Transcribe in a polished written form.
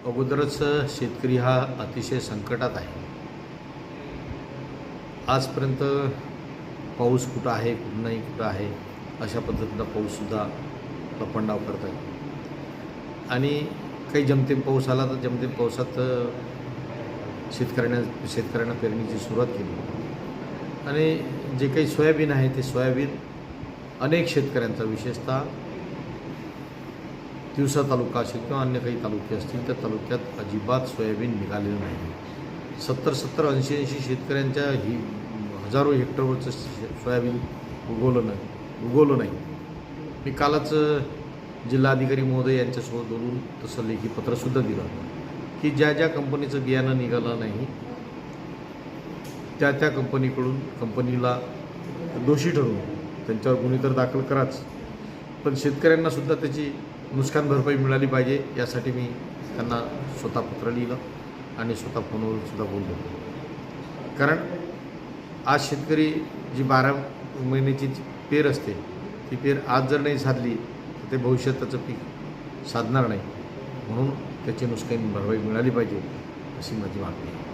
अगोदरच शेतकरी हा अतिशय संकटात आहे. आजपर्यंत पाऊस कुठं आहे, कुठं नाही, कुठं आहे, अशा पद्धतीनं पाऊससुद्धा लपंडाव करत आहे. आणि काही जमतेम पाऊस आला तर जमतेम पावसात शेतकऱ्यांना पेरणीची सुरुवात केली. आणि जे काही सोयाबीन आहे ते सोयाबीन अनेक शेतकऱ्यांचा, विशेषतः तिवसा तालुका असेल किंवा अन्य काही तालुके असतील, त्या तालुक्यात अजिबात सोयाबीन निघालेलं नाही. 70-70, 80-80 शेतकऱ्यांच्या हजारो हेक्टरवरचं सोयाबीन उगवलं नाही. मी कालच जिल्हाधिकारी महोदय यांच्यासोबत बोलून तसं लेखी पत्रसुद्धा दिलं की ज्या ज्या कंपनीचं बियाणं निघालं नाही त्या कंपनीला दोषी ठरवून त्यांच्यावर गुन्हे तर दाखल कराच, पण शेतकऱ्यांनासुद्धा त्याची नुकसान भरपाई मिळाली पाहिजे, यासाठी मी त्यांना स्वतः पत्र लिहिलं आणि स्वतः फोनवरून सुद्धा बोललो. कारण आज शेतकरी जी 12 महिन्याची पेर असते, ती पेर आज जर नाही साधली तर ते भविष्यात त्याचं पीक साधणार नाही. म्हणून त्याची नुकसान भरपाई मिळाली पाहिजे, अशी माझी मागणी आहे.